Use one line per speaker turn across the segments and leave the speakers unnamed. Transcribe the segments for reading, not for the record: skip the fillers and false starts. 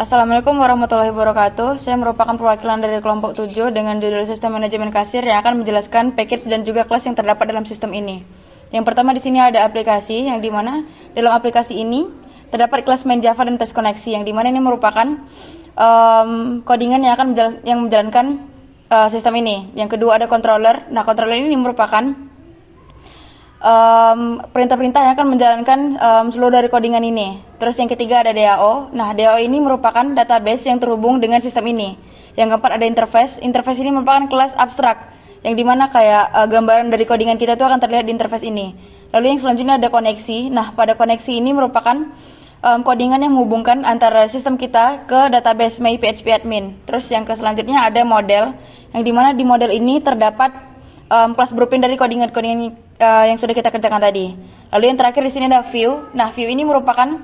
Assalamualaikum warahmatullahi wabarakatuh. Saya merupakan perwakilan dari kelompok 7 dengan judul Sistem Manajemen Kasir yang akan menjelaskan package dan juga kelas yang terdapat dalam sistem ini. Yang pertama di sini ada aplikasi, yang dimana dalam aplikasi ini terdapat kelas main Java dan tes koneksi, yang dimana ini merupakan codingan yang akan menjalankan sistem ini. Yang kedua ada controller. Nah, controller ini merupakan perintah-perintah yang akan menjalankan seluruh dari codingan ini. Terus yang ketiga ada DAO. Nah, DAO ini merupakan database yang terhubung dengan sistem ini. Yang keempat ada interface. Interface ini merupakan kelas abstrak yang dimana kayak gambaran dari codingan kita itu akan terlihat di interface ini. Lalu yang selanjutnya ada koneksi. Nah, pada koneksi ini merupakan codingan yang menghubungkan antara sistem kita ke database MyPHPAdmin. Terus yang selanjutnya ada model, yang dimana di model ini terdapat kelas blueprint dari codingan yang sudah kita kerjakan tadi. Lalu yang terakhir di sini ada view. Nah, view ini merupakan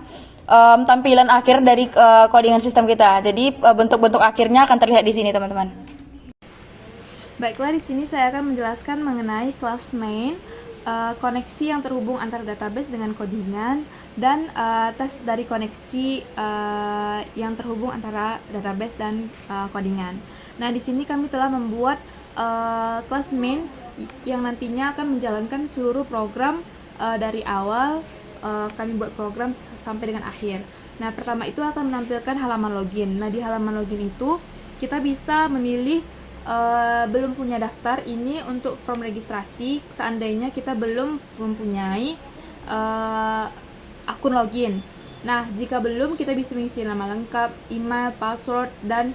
tampilan akhir dari codingan sistem kita. Jadi bentuk-bentuk akhirnya akan terlihat di sini, teman-teman.
Baiklah, di sini saya akan menjelaskan mengenai kelas main, koneksi yang terhubung antara database dengan codingan, dan tes dari koneksi yang terhubung antara database dan codingan. Nah, di sini kami telah membuat kelas main yang nantinya akan menjalankan seluruh program dari awal kami buat program sampai dengan akhir. Nah, pertama itu akan menampilkan halaman login. Nah, di halaman login itu kita bisa memilih belum punya daftar ini untuk form registrasi seandainya kita belum mempunyai akun login. Nah, jika belum, kita bisa mengisi nama lengkap, email, password, dan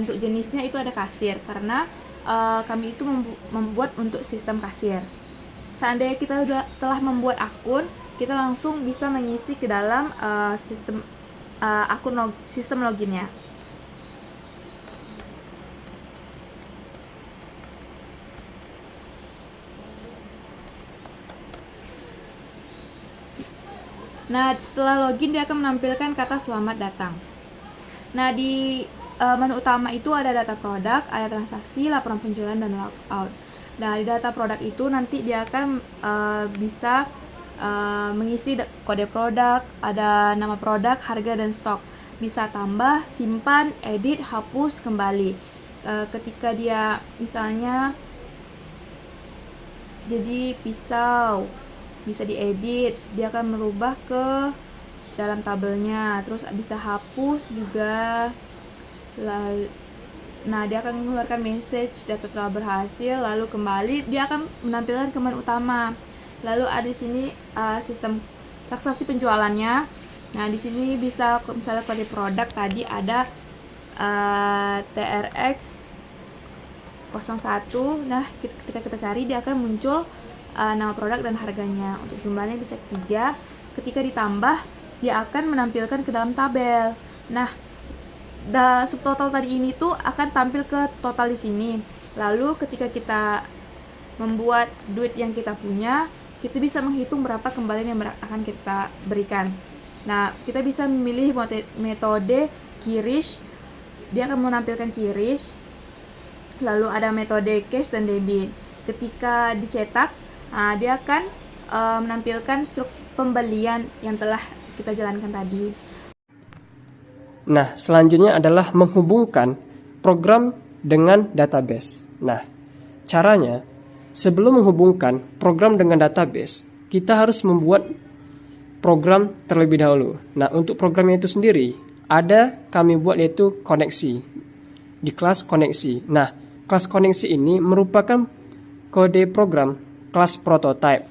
untuk jenisnya itu ada kasir, karena kami itu membuat untuk sistem kasir. Seandainya kita telah membuat akun, kita langsung bisa mengisi ke dalam sistem loginnya. Nah, setelah login dia akan menampilkan kata selamat datang. Nah, di menu utama itu ada data produk, ada transaksi, laporan penjualan, dan logout. Nah, di data produk itu nanti dia akan bisa mengisi kode produk, ada nama produk, harga, dan stok. Bisa tambah, simpan, edit, hapus, kembali. Ketika dia misalnya jadi pisau, bisa diedit, dia akan merubah ke dalam tabelnya, terus bisa hapus juga. Nah, dia akan mengeluarkan message data telah berhasil, lalu kembali dia akan menampilkan ke menu utama. Lalu ada di sini sistem transaksi penjualannya. Nah, di sini bisa misalnya kode produk tadi ada TRX 01. Nah, ketika kita cari dia akan muncul nama produk dan harganya. Untuk jumlahnya bisa 3. Ketika ditambah dia akan menampilkan ke dalam tabel. Nah, subtotal tadi ini tuh akan tampil ke total di sini. Lalu ketika kita membuat duit yang kita punya, kita bisa menghitung berapa kembalian yang akan kita berikan. Nah, kita bisa memilih metode Kirish. Dia akan menampilkan Kirish. Lalu ada metode cash dan debit. Ketika dicetak, dia akan menampilkan struktur pembelian yang telah kita jalankan tadi.
Nah, selanjutnya adalah menghubungkan program dengan database. Nah, caranya sebelum menghubungkan program dengan database, kita harus membuat program terlebih dahulu. Nah, untuk programnya itu sendiri, kami buat yaitu koneksi. Di kelas koneksi. Nah, kelas koneksi ini merupakan kode program kelas prototype.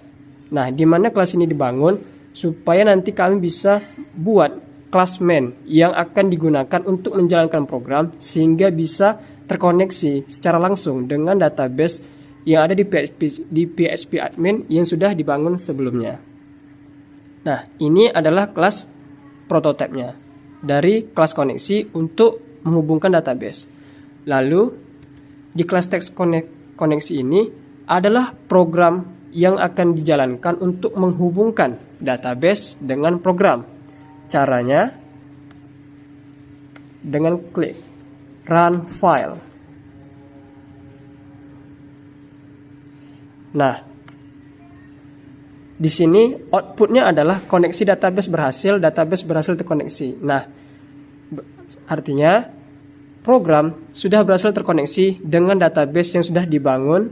Nah, di mana kelas ini dibangun supaya nanti kami bisa buat kelas main yang akan digunakan untuk menjalankan program sehingga bisa terkoneksi secara langsung dengan database yang ada di PHPAdmin yang sudah dibangun sebelumnya. Nah, ini adalah kelas prototipe-nya dari kelas koneksi untuk menghubungkan database. Lalu di kelas teks koneksi ini adalah program yang akan dijalankan untuk menghubungkan database dengan program. Caranya dengan klik run file. Nah, di sini outputnya adalah koneksi database berhasil terkoneksi. Nah, Artinya, program sudah berhasil terkoneksi dengan database yang sudah dibangun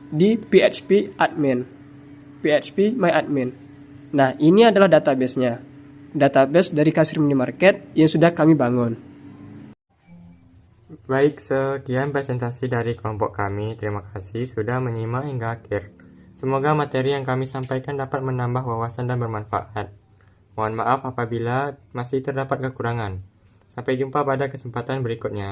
di PHP admin, PHP My Admin. Nah, ini adalah database-nya. Database dari kasir minimarket yang sudah kami bangun.
Baik, sekian presentasi dari kelompok kami. Terima kasih sudah menyimak hingga akhir. Semoga materi yang kami sampaikan dapat menambah wawasan dan bermanfaat. Mohon maaf apabila masih terdapat kekurangan. Sampai jumpa pada kesempatan berikutnya.